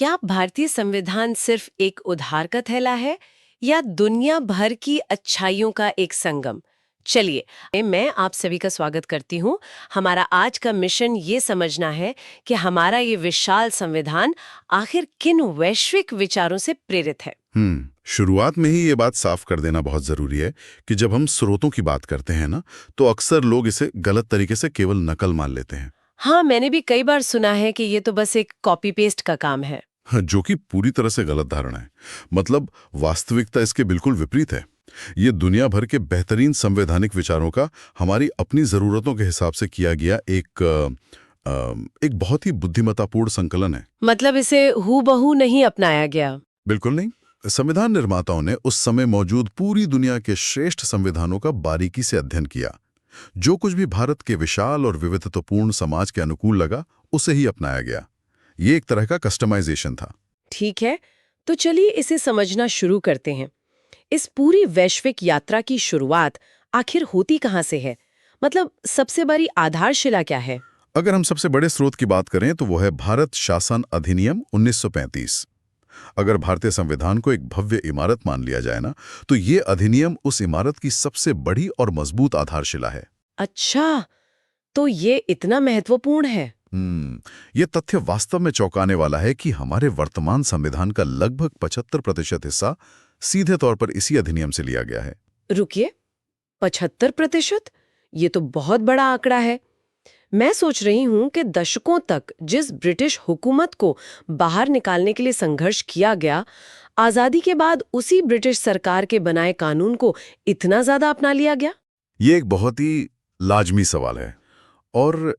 क्या भारतीय संविधान सिर्फ एक उधार का थैला है या दुनिया भर की अच्छाइयों का एक संगम? चलिए, मैं आप सभी का स्वागत करती हूँ। हमारा आज का मिशन ये समझना है कि हमारा ये विशाल संविधान आखिर किन वैश्विक विचारों से प्रेरित है। शुरुआत में ही ये बात साफ कर देना बहुत जरूरी है कि जब हम स्रोतों की बात करते हैं ना, तो अक्सर लोग इसे गलत तरीके से केवल नकल मान लेते हैं। हाँ, मैंने भी कई बार सुना है कि ये तो बस एक कॉपी पेस्ट का काम है। हाँ, जो कि पूरी तरह से गलत धारणा है। मतलब वास्तविकता इसके बिल्कुल विपरीत है। ये दुनिया भर के बेहतरीन संवैधानिक विचारों का हमारी अपनी जरूरतों के हिसाब से किया गया एक बहुत ही बुद्धिमत्तापूर्ण संकलन है। मतलब इसे हूबहू नहीं अपनाया गया। बिल्कुल नहीं। संविधान निर्माताओं ने उस समय मौजूद पूरी दुनिया के श्रेष्ठ संविधानों का बारीकी से अध्ययन किया। जो कुछ भी भारत के विशाल और विविधतापूर्ण समाज के अनुकूल लगा, उसे ही अपनाया गया। ये एक तरह का कस्टमाइजेशन था। ठीक है, तो चलिए इसे समझना शुरू करते हैं। इस पूरी वैश्विक यात्रा की शुरुआत आखिर होती कहाँ से है? मतलब सबसे बड़ी आधारशिला क्या है? अगर हम सबसे बड़े स्रोत की बात करें तो वो है भारत शासन अधिनियम 1935। अगर भारतीय संविधान को एक भव्य इमारत मान लिया जाए ना, तो ये अधिनियम उस इमारत की सबसे बड़ी और मजबूत आधारशिला है। अच्छा, तो ये इतना महत्वपूर्ण है। ये तथ्य वास्तव में चौंकाने वाला है कि हमारे वर्तमान संविधान का लगभग 75% हिस्सा सीधे तौर पर इसी अधिनियम से लिया गया है। रुकिए, 75%? ये तो बहुत बड़ा आंकड़ा है। मैं सोच रही हूँ कि दशकों तक जिस ब्रिटिश हुकूमत को बाहर निकालने के लिए संघर्ष किया गया, आजादी के बाद उसी ब्रिटिश सरकार के बनाए कानून को इतना ज्यादा अपना लिया गया। ये एक बहुत ही लाजमी सवाल है और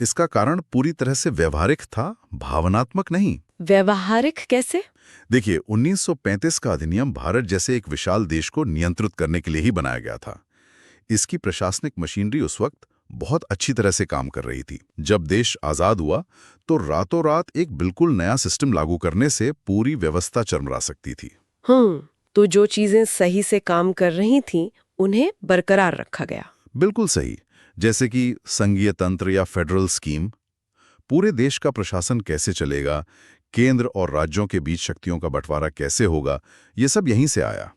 इसका कारण पूरी तरह से व्यवहारिक था, भावनात्मक नहीं। व्यवहारिक कैसे? देखिए, 1935 का अधिनियम भारत जैसे एक विशाल देश को नियंत्रित करने के लिए ही बनाया गया था। इसकी प्रशासनिक मशीनरी उस वक्त बहुत अच्छी तरह से काम कर रही थी। जब देश आजाद हुआ तो रातों रात एक बिल्कुल नया सिस्टम लागू करने से पूरी व्यवस्था चरमरा सकती थी। तो जो चीजें सही से काम कर रही थीं, उन्हें बरकरार रखा गया। बिल्कुल सही। जैसे कि संघीय तंत्र या फेडरल स्कीम, पूरे देश का प्रशासन कैसे चलेगा, केंद्र और राज्यों के बीच शक्तियों का बंटवारा कैसे होगा, ये सब यहीं से आया।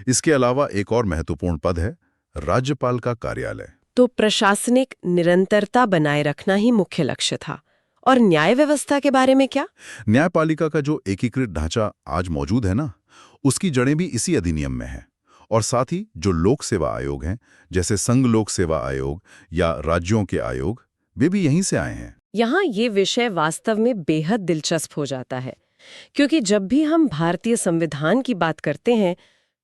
इसके अलावा एक और महत्वपूर्ण पद है राज्यपाल का कार्यालय। तो प्रशासनिक निरंतरता बनाए रखना ही मुख्य लक्ष्य था। और न्याय व्यवस्था के बारे में क्या? न्यायपालिका का जो एकीकृत ढांचा आज मौजूद है ना, उसकी जड़ें भी इसी अधिनियम में है। और साथ ही जो लोक सेवा आयोग हैं, जैसे संघ लोक सेवा आयोग या राज्यों के आयोग, वे भी यहीं से आए हैं। यहाँ ये विषय वास्तव में बेहद दिलचस्प हो जाता है, क्योंकि जब भी हम भारतीय संविधान की बात करते हैं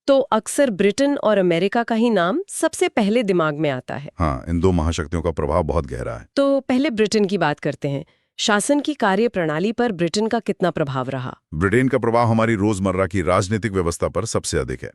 तो अक्सर ब्रिटेन और अमेरिका का ही नाम सबसे पहले दिमाग में आता है। हाँ, इन दो महाशक्तियों का प्रभाव बहुत गहरा है। तो पहले ब्रिटेन की बात करते हैं। शासन की कार्य प्रणाली पर ब्रिटेन का कितना प्रभाव रहा? ब्रिटेन का प्रभाव हमारी रोजमर्रा की राजनीतिक व्यवस्था पर सबसे अधिक है।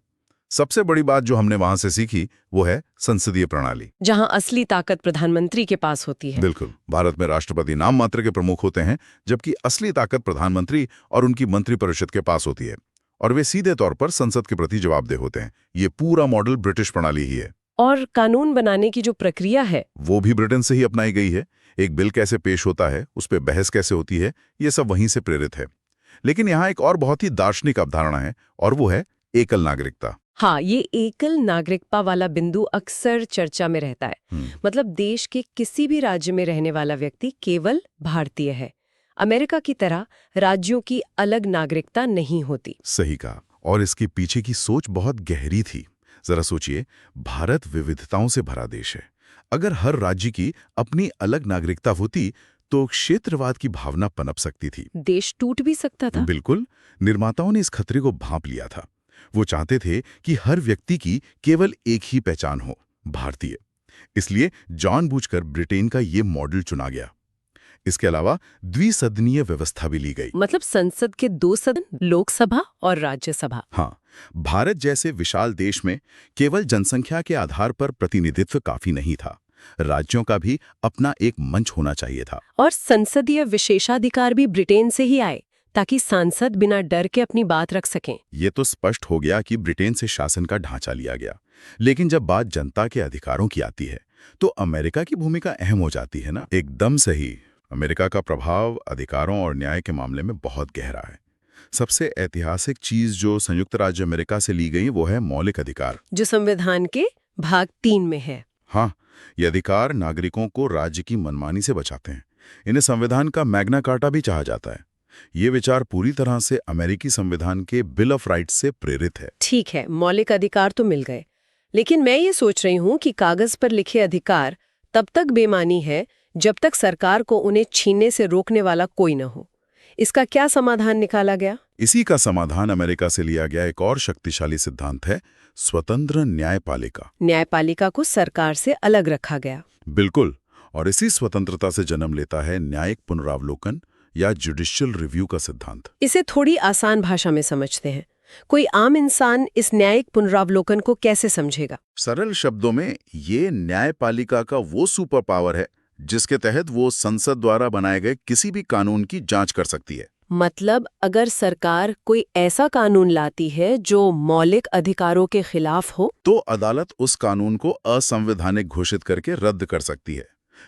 सबसे बड़ी बात जो हमने वहां से सीखी वो है संसदीय प्रणाली, जहां असली ताकत प्रधानमंत्री के पास होती है। बिल्कुल। भारत में राष्ट्रपति नाम मात्र के प्रमुख होते हैं, जबकि असली ताकत प्रधानमंत्री और उनकी मंत्रिपरिषद के पास होती है, और वे सीधे तौर पर संसद के प्रति जवाबदेह होते हैं। ये पूरा मॉडल ब्रिटिश प्रणाली ही है। और कानून बनाने की जो प्रक्रिया है वो भी ब्रिटेन से ही अपनाई गई है। एक बिल कैसे पेश होता है, उस पर बहस कैसे होती है, ये सब वहीं से प्रेरित है। लेकिन यहाँ एक और बहुत ही दार्शनिक अवधारणा है, और वो है एकल नागरिकता। हाँ, ये एकल नागरिकता वाला बिंदु अक्सर चर्चा में रहता है। मतलब देश के किसी भी राज्य में रहने वाला व्यक्ति केवल भारतीय है। अमेरिका की तरह राज्यों की अलग नागरिकता नहीं होती। सही कहा। और इसके पीछे की सोच बहुत गहरी थी। जरा सोचिए, भारत विविधताओं से भरा देश है। अगर हर राज्य की अपनी अलग नागरिकता होती तो क्षेत्रवाद की भावना पनप सकती थी। देश टूट भी सकता था। बिल्कुल। निर्माताओं ने इस खतरे को भांप लिया था। वो चाहते थे कि हर व्यक्ति की केवल एक ही पहचान हो, भारतीय। इसलिए जानबूझकर ब्रिटेन का ये मॉडल चुना गया। इसके अलावा द्विसदनीय व्यवस्था भी ली गई। मतलब संसद के 2 सदन, लोकसभा और राज्यसभा। हाँ, भारत जैसे विशाल देश में केवल जनसंख्या के आधार पर प्रतिनिधित्व काफी नहीं था। राज्यों का भी अपना एक मंच होना चाहिए था। और संसदीय विशेषाधिकार भी ब्रिटेन से ही आए, ताकि सांसद बिना डर के अपनी बात रख सकें। ये तो स्पष्ट हो गया कि ब्रिटेन से शासन का ढांचा लिया गया। लेकिन जब बात जनता के अधिकारों की आती है तो अमेरिका की भूमिका अहम हो जाती है ना। एकदम सही। अमेरिका का प्रभाव अधिकारों और न्याय के मामले में बहुत गहरा है। सबसे ऐतिहासिक चीज जो संयुक्त राज्य अमेरिका से ली गई वो है मौलिक अधिकार। जो संविधान के भाग 3 में है। हाँ, ये अधिकार नागरिकों को राज्य की मनमानी से बचाते हैं। इन्हें संविधान का मैग्ना कार्टा भी कहा जाता है। ये विचार पूरी तरह से अमेरिकी संविधान के बिल ऑफ राइट्स से प्रेरित है। ठीक है, मौलिक अधिकार तो मिल गए, लेकिन मैं ये सोच रही हूँ कि कागज पर लिखे अधिकार तब तक बेमानी है जब तक सरकार को उन्हें छीनने से रोकने वाला कोई न हो। इसका क्या समाधान निकाला गया? इसी का समाधान अमेरिका से लिया गया एक और शक्तिशाली सिद्धांत है, स्वतंत्र न्यायपालिका। न्यायपालिका को सरकार से अलग रखा गया। बिल्कुल, और इसी स्वतंत्रता से जन्म लेता है न्यायिक पुनरावलोकन या जुडिशियल रिव्यू का सिद्धांत। इसे थोड़ी आसान भाषा में समझते हैं। कोई आम इंसान इस न्यायिक पुनरावलोकन को कैसे समझेगा? सरल शब्दों में ये न्यायपालिका का वो सुपर पावर है जिसके तहत वो संसद द्वारा बनाए गए किसी भी कानून की जांच कर सकती है। मतलब अगर सरकार कोई ऐसा कानून लाती है जो मौलिक अधिकारों के खिलाफ हो, तो अदालत उस कानून को असंवैधानिक घोषित करके रद्द कर सकती है।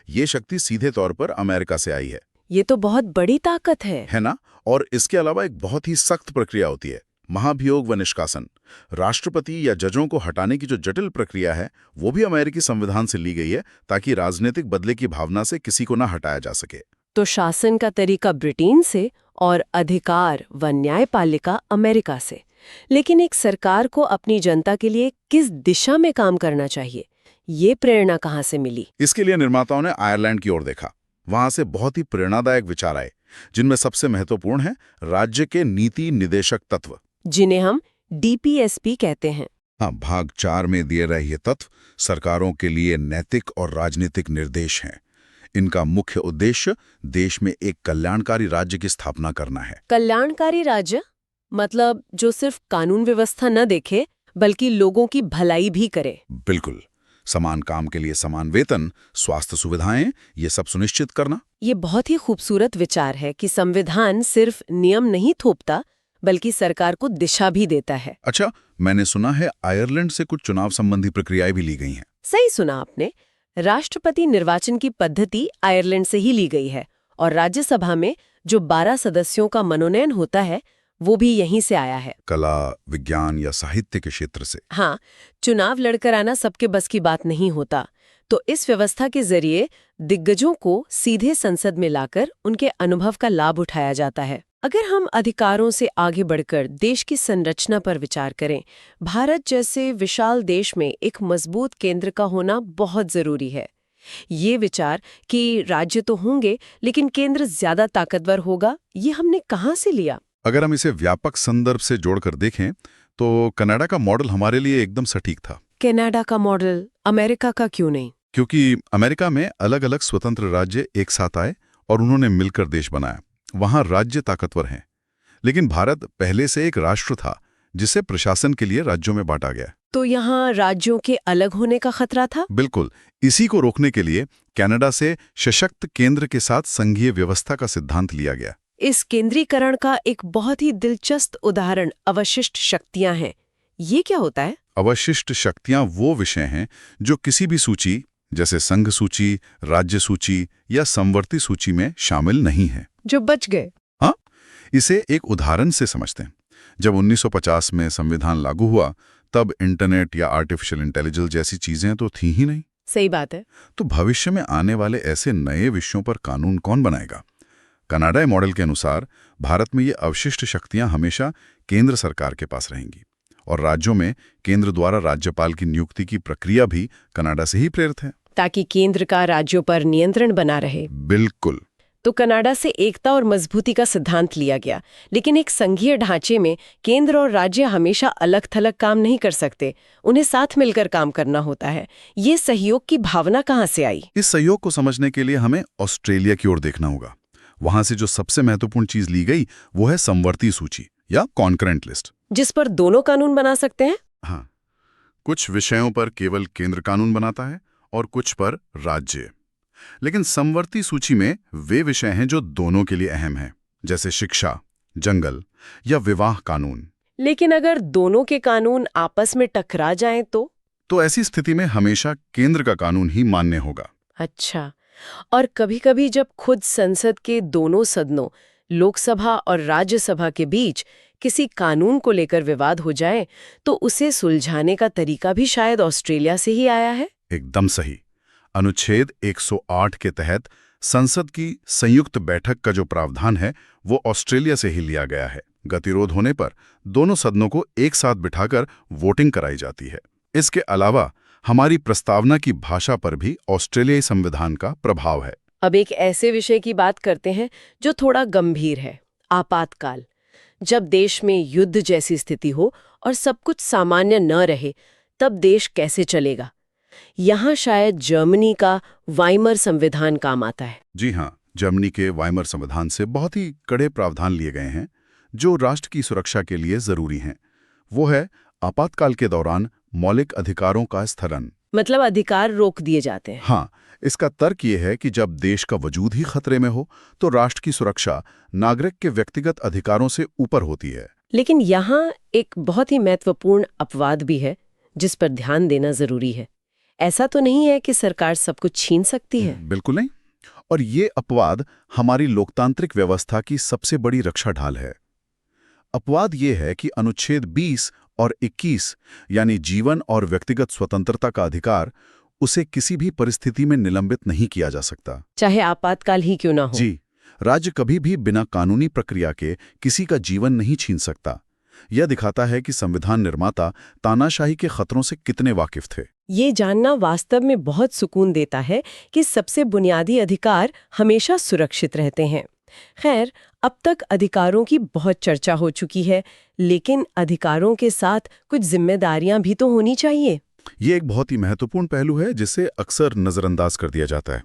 ये शक्ति सीधे तौर पर अमेरिका से आई है। ये तो बहुत बड़ी ताकत है ना? और इसके अलावा एक बहुत ही सख्त प्रक्रिया होती है, महाभियोग व निष्कासन। राष्ट्रपति या जजों को हटाने की जो जटिल प्रक्रिया है वो भी अमेरिकी संविधान से ली गई है ताकि राजनीतिक बदले की भावना से किसी को ना हटाया जा सके। तो शासन का तरीका ब्रिटेन से और अधिकार व न्यायपालिका अमेरिका से। लेकिन एक सरकार को अपनी जनता के लिए किस दिशा में काम करना चाहिए, ये प्रेरणा कहाँ से मिली? इसके लिए निर्माताओं ने आयरलैंड की ओर देखा। वहां से बहुत ही प्रेरणादायक विचार आए, जिनमें सबसे महत्वपूर्ण है राज्य के नीति निदेशक तत्व, जिन्हें हम DPSP कहते हैं। हाँ, भाग 4 में दिए रहे ये तत्व सरकारों के लिए नैतिक और राजनीतिक निर्देश हैं। इनका मुख्य उद्देश्य देश में एक कल्याणकारी राज्य की स्थापना करना है। कल्याणकारी राज्य मतलब जो सिर्फ कानून व्यवस्था न देखे बल्कि लोगों की भलाई भी करे। बिल्कुल, समान काम के लिए समान वेतन, स्वास्थ्य सुविधाएं, ये सब सुनिश्चित करना। ये बहुत ही खूबसूरत विचार है कि संविधान सिर्फ नियम नहीं थोपता बल्कि सरकार को दिशा भी देता है। अच्छा, मैंने सुना है आयरलैंड से कुछ चुनाव संबंधी प्रक्रियाएं भी ली गई हैं। सही सुना आपने। राष्ट्रपति निर्वाचन की पद्धति आयरलैंड से ही ली गई है और राज्यसभा में जो 12 सदस्यों का मनोनयन होता है वो भी यहीं से आया है। कला, विज्ञान या साहित्य के क्षेत्र से। हाँ, चुनाव लड़कर आना सबके बस की बात नहीं होता, तो इस व्यवस्था के जरिए दिग्गजों को सीधे संसद में लाकर उनके अनुभव का लाभ उठाया जाता है। अगर हम अधिकारों से आगे बढ़कर देश की संरचना पर विचार करें, भारत जैसे विशाल देश में एक मजबूत केंद्र का होना बहुत जरूरी है। ये विचार कि राज्य तो होंगे लेकिन केंद्र ज्यादा ताकतवर होगा, ये हमने कहाँ से लिया? अगर हम इसे व्यापक संदर्भ से जोड़कर देखें तो कनाडा का मॉडल हमारे लिए एकदम सटीक था। कनाडा का मॉडल अमेरिका का क्यों नहीं? क्योंकि अमेरिका में अलग अलग स्वतंत्र राज्य एक साथ आए और उन्होंने मिलकर देश बनाया। वहां राज्य ताकतवर हैं, लेकिन भारत पहले से एक राष्ट्र था जिसे प्रशासन के लिए राज्यों में बांटा गया। तो यहाँ राज्यों के अलग होने का खतरा था? बिल्कुल, इसी को रोकने के लिए कनाडा से सशक्त केंद्र के साथ संघीय व्यवस्था का सिद्धांत लिया गया। इस केंद्रीकरण का एक बहुत ही दिलचस्प उदाहरण अवशिष्ट शक्तियां हैं। ये क्या होता है? अवशिष्ट शक्तियां वो विषय हैं जो किसी भी सूची जैसे संघ सूची, राज्य सूची या समवर्ती सूची में शामिल नहीं है, जो बच गए। हाँ, इसे एक उदाहरण से समझते हैं। जब 1950 में संविधान लागू हुआ तब इंटरनेट या आर्टिफिशियल इंटेलिजेंस जैसी चीजें तो थी ही नहीं। सही बात है। तो भविष्य में आने वाले ऐसे नए विषयों पर कानून कौन बनाएगा? कनाडाई मॉडल के अनुसार भारत में ये अवशिष्ट शक्तियां हमेशा केंद्र सरकार के पास रहेंगी और राज्यों में केंद्र द्वारा राज्यपाल की नियुक्ति की प्रक्रिया भी कनाडा से ही प्रेरित है, ताकि केंद्र का राज्यों पर नियंत्रण बना रहे। बिल्कुल। तो कनाडा से एकता और मजबूती का सिद्धांत लिया गया, लेकिन एक संघीय ढांचे में केंद्र और राज्य हमेशा अलग थलग काम नहीं कर सकते, उन्हें साथ मिलकर काम करना होता है। ये सहयोग की भावना कहाँ से आई? इस सहयोग को समझने के लिए हमें ऑस्ट्रेलिया की ओर देखना होगा। वहां से जो सबसे महत्वपूर्ण चीज ली गई वो है समवर्ती सूची या कॉन्करेंट लिस्ट, जिस पर दोनों कानून बना सकते हैं। हाँ, कुछ विषयों पर केवल केंद्र कानून बनाता है और कुछ पर राज्य। लेकिन समवर्ती सूची में वे विषय हैं जो दोनों के लिए अहम हैं, जैसे शिक्षा, जंगल या विवाह कानून। लेकिन अगर दोनों के कानून आपस में टकरा जाएं तो ऐसी स्थिति में हमेशा केंद्र का कानून ही मान्य होगा। अच्छा, और कभी-कभी जब खुद संसद के दोनों सदनों लोकसभा और राज्यसभा के बीच किसी कानून को लेकर विवाद हो जाए तो उसे सुलझाने का तरीका भी शायद ऑस्ट्रेलिया से ही आया है। एकदम सही। अनुच्छेद 108 के तहत संसद की संयुक्त बैठक का जो प्रावधान है वो ऑस्ट्रेलिया से ही लिया गया है। गतिरोध होने पर दोनों सदनों को एक साथ बिठाकर वोटिंग कराई जाती है। इसके अलावा हमारी प्रस्तावना की भाषा पर भी ऑस्ट्रेलियाई संविधान का प्रभाव है। अब एक ऐसे विषय की बात करते हैं जो थोड़ा गंभीर है, आपातकाल। जब देश में युद्ध जैसी स्थिति हो और सब कुछ सामान्य न रहे, तब देश कैसे चलेगा? यहाँ शायद जर्मनी का वाइमर संविधान काम आता है। जी हाँ, जर्मनी के वाइमर संविधान से बहुत ही कड़े प्रावधान लिए गए हैं जो राष्ट्र की सुरक्षा के लिए जरूरी हैं। वो है आपातकाल के दौरान मौलिक अधिकारों का स्थगन। मतलब अधिकार रोक दिए जाते हैं। हाँ, इसका तर्क ये है कि जब देश का वजूद ही खतरे में हो तो राष्ट्र की सुरक्षा नागरिक के व्यक्तिगत अधिकारों से ऊपर होती है। लेकिन यहाँ एक बहुत ही महत्वपूर्ण अपवाद भी है जिस पर ध्यान देना जरूरी है। ऐसा तो नहीं है कि सरकार सब कुछ छीन सकती है। बिल्कुल नहीं। और ये अपवाद हमारी लोकतांत्रिक व्यवस्था की सबसे बड़ी रक्षा ढाल है। अपवाद ये है कि अनुच्छेद 20 और 21 यानी जीवन और व्यक्तिगत स्वतंत्रता का अधिकार, उसे किसी भी परिस्थिति में निलंबित नहीं किया जा सकता, चाहे आपातकाल ही क्यों ना हो। जी, राज्य कभी भी बिना कानूनी प्रक्रिया के किसी का जीवन नहीं छीन सकता। यह दिखाता है कि संविधान निर्माता तानाशाही के खतरों से कितने वाकिफ थे। ये जानना वास्तव में बहुत सुकून देता है कि सबसे बुनियादी अधिकार हमेशा सुरक्षित रहते हैं। खैर, अब तक अधिकारों की बहुत चर्चा हो चुकी है, लेकिन अधिकारों के साथ कुछ जिम्मेदारियां भी तो होनी चाहिए। ये एक बहुत ही महत्वपूर्ण पहलू है जिसे अक्सर नजरअंदाज कर दिया जाता है।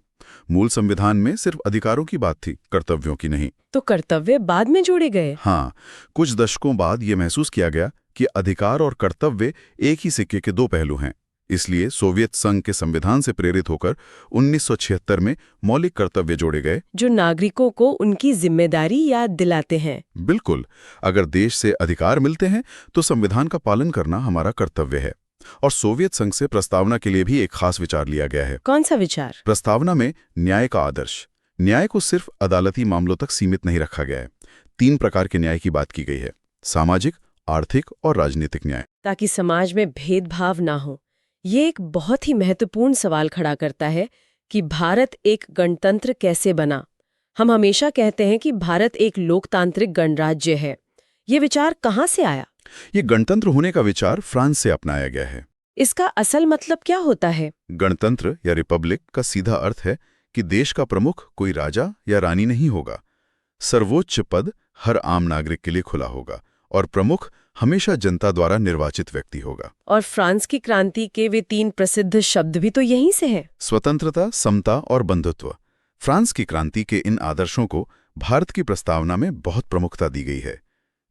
मूल संविधान में सिर्फ अधिकारों की बात थी, कर्तव्यों की नहीं। तो कर्तव्य बाद में जोड़े गए। हाँ, कुछ दशकों बाद ये महसूस किया गया कि अधिकार और कर्तव्य एक ही सिक्के के दो पहलू हैं। इसलिए सोवियत संघ के संविधान से प्रेरित होकर 1976 में मौलिक कर्तव्य जोड़े गए, जो नागरिकों को उनकी जिम्मेदारी याद दिलाते हैं। बिल्कुल, अगर देश से अधिकार मिलते हैं तो संविधान का पालन करना हमारा कर्तव्य है। और सोवियत संघ से प्रस्तावना के लिए भी एक खास विचार लिया गया है। कौन सा विचार? प्रस्तावना में न्याय का आदर्श। न्याय को सिर्फ अदालती मामलों तक सीमित नहीं रखा गया है। 3 प्रकार के न्याय की बात की गई है: सामाजिक, आर्थिक और राजनीतिक न्याय। ताकि समाज में भेदभाव ना हो। ये एक बहुत ही महत्वपूर्ण सवाल खड़ा करता है कि भारत एक गणतंत्र कैसे बना। हम हमेशा कहते हैं कि भारत एक लोकतांत्रिक गणराज्य है। ये विचार कहाँ से आया? ये गणतंत्र होने का विचार फ्रांस से अपनाया गया है। इसका असल मतलब क्या होता है? गणतंत्र या रिपब्लिक का सीधा अर्थ है कि देश का प्रमुख कोई राजा या रानी नहीं होगा। सर्वोच्च पद हर आम नागरिक के लिए खुला होगा और प्रमुख हमेशा जनता द्वारा निर्वाचित व्यक्ति होगा। और फ्रांस की क्रांति के वे 3 प्रसिद्ध शब्द भी तो यहीं से हैं। स्वतंत्रता, समता और बंधुत्व। फ्रांस की क्रांति के इन आदर्शों को भारत की प्रस्तावना में बहुत प्रमुखता दी गई है।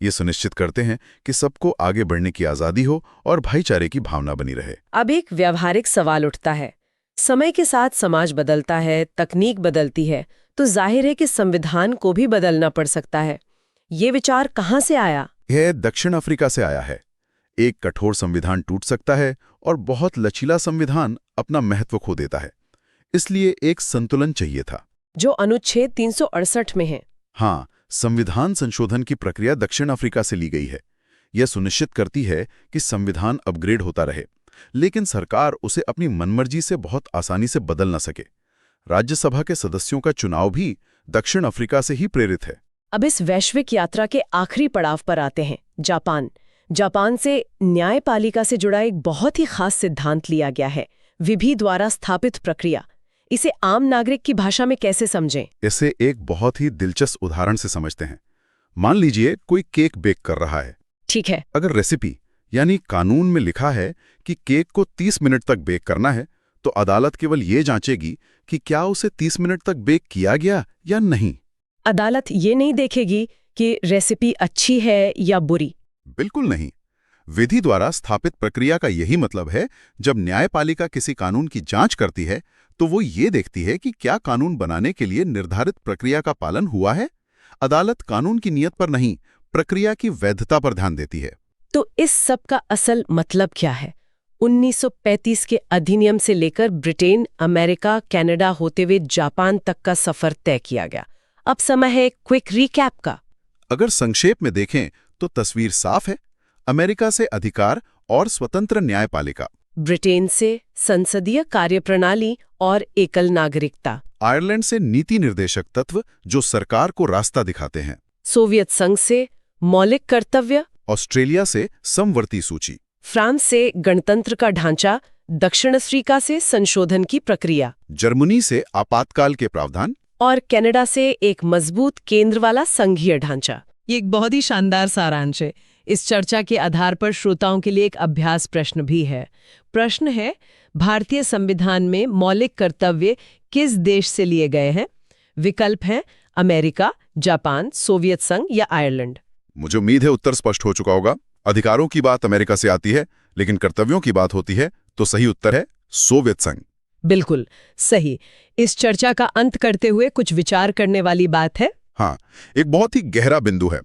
ये सुनिश्चित करते हैं कि सबको आगे बढ़ने की आज़ादी हो और भाईचारे की भावना बनी रहे। अब एक व्यावहारिक सवाल उठता है। समय के साथ समाज बदलता है, तकनीक बदलती है, तो जाहिर है कि संविधान को भी बदलना पड़ सकता है। ये विचार कहाँ से आया? यह दक्षिण अफ्रीका से आया है। एक कठोर संविधान टूट सकता है और बहुत लचीला संविधान अपना महत्व खो देता है। इसलिए एक संतुलन चाहिए था, जो अनुच्छेद 368 में है। हाँ, संविधान संशोधन की प्रक्रिया दक्षिण अफ्रीका से ली गई है। यह सुनिश्चित करती है कि संविधान अपग्रेड होता रहे, लेकिन सरकार उसे अपनी मनमर्जी से बहुत आसानी से बदल न सके। राज्यसभा के सदस्यों का चुनाव भी दक्षिण अफ्रीका से ही प्रेरित है। अब इस वैश्विक यात्रा के आखिरी पड़ाव पर आते हैं, जापान। जापान से न्यायपालिका से जुड़ा एक बहुत ही खास सिद्धांत लिया गया है, विधि द्वारा स्थापित प्रक्रिया। इसे आम नागरिक की भाषा में कैसे समझें? इसे एक बहुत ही दिलचस्प उदाहरण से समझते हैं। मान लीजिए कोई केक बेक कर रहा है। ठीक है। अगर रेसिपी यानी कानून में लिखा है कि केक को 30 मिनट तक बेक करना है, तो अदालत केवल ये जांचेगी कि क्या उसे 30 मिनट तक बेक किया गया या नहीं। अदालत ये नहीं देखेगी कि रेसिपी अच्छी है या बुरी। बिल्कुल नहीं। विधि द्वारा स्थापित प्रक्रिया का यही मतलब है, जब न्यायपालिका किसी कानून की जांच करती है तो वो ये देखती है कि क्या कानून बनाने के लिए निर्धारित प्रक्रिया का पालन हुआ है। अदालत कानून की नीयत पर नहीं, प्रक्रिया की वैधता पर ध्यान देती है। तो इस सब का असल मतलब क्या है? 1935 के अधिनियम से लेकर ब्रिटेन, अमेरिका, कनाडा होते हुए जापान तक का सफर तय किया गया। अब समय है क्विक रिकैप का। अगर संक्षेप में देखें तो तस्वीर साफ है। अमेरिका से अधिकार और स्वतंत्र न्यायपालिका, ब्रिटेन से संसदीय कार्यप्रणाली और एकल नागरिकता, आयरलैंड से नीति निर्देशक तत्व जो सरकार को रास्ता दिखाते हैं, सोवियत संघ से मौलिक कर्तव्य, ऑस्ट्रेलिया से समवर्ती सूची, फ्रांस से गणतंत्र का ढांचा, दक्षिण अफ्रीका से संशोधन की प्रक्रिया, जर्मनी से आपातकाल के प्रावधान और कनाडा से एक मजबूत केंद्र वाला संघीय ढांचा। ये एक बहुत ही शानदार सारांश है। इस चर्चा के आधार पर श्रोताओं के लिए एक अभ्यास प्रश्न भी है। प्रश्न है, भारतीय संविधान में मौलिक कर्तव्य किस देश से लिए गए हैं? विकल्प हैं अमेरिका, जापान, सोवियत संघ या आयरलैंड। मुझे उम्मीद है उत्तर स्पष्ट हो चुका होगा। अधिकारों की बात अमेरिका से आती है, लेकिन कर्तव्यों की बात होती है तो सही उत्तर है सोवियत संघ। बिल्कुल सही। इस चर्चा का अंत करते हुए कुछ विचार करने वाली बात है। हाँ, एक बहुत ही गहरा बिंदु है।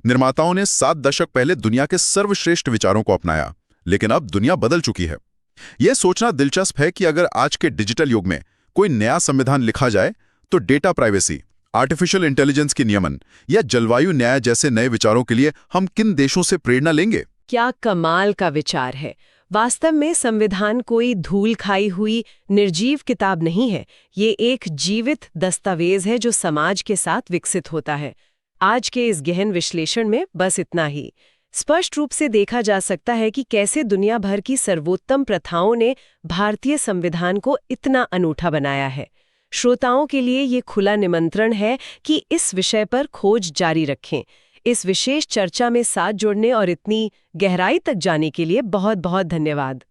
निर्माताओं ने 7 दशक पहले दुनिया के सर्वश्रेष्ठ विचारों को अपनाया, लेकिन अब दुनिया बदल चुकी है। यह सोचना दिलचस्प है कि अगर आज के डिजिटल युग में कोई नया संविधान लिखा जाए तो डेटा प्राइवेसी, आर्टिफिशियल इंटेलिजेंस के नियमन या जलवायु न्याय जैसे नए विचारों के लिए हम किन देशों से प्रेरणा लेंगे? क्या कमाल का विचार है। वास्तव में संविधान कोई धूल खाई हुई निर्जीव किताब नहीं है। ये एक जीवित दस्तावेज है जो समाज के साथ विकसित होता है। आज के इस गहन विश्लेषण में बस इतना ही। स्पष्ट रूप से देखा जा सकता है कि कैसे दुनिया भर की सर्वोत्तम प्रथाओं ने भारतीय संविधान को इतना अनूठा बनाया है। श्रोताओं के लिए ये खुला निमंत्रण है कि इस विषय पर खोज जारी रखें। इस विशेष चर्चा में साथ जुड़ने और इतनी गहराई तक जाने के लिए बहुत बहुत धन्यवाद।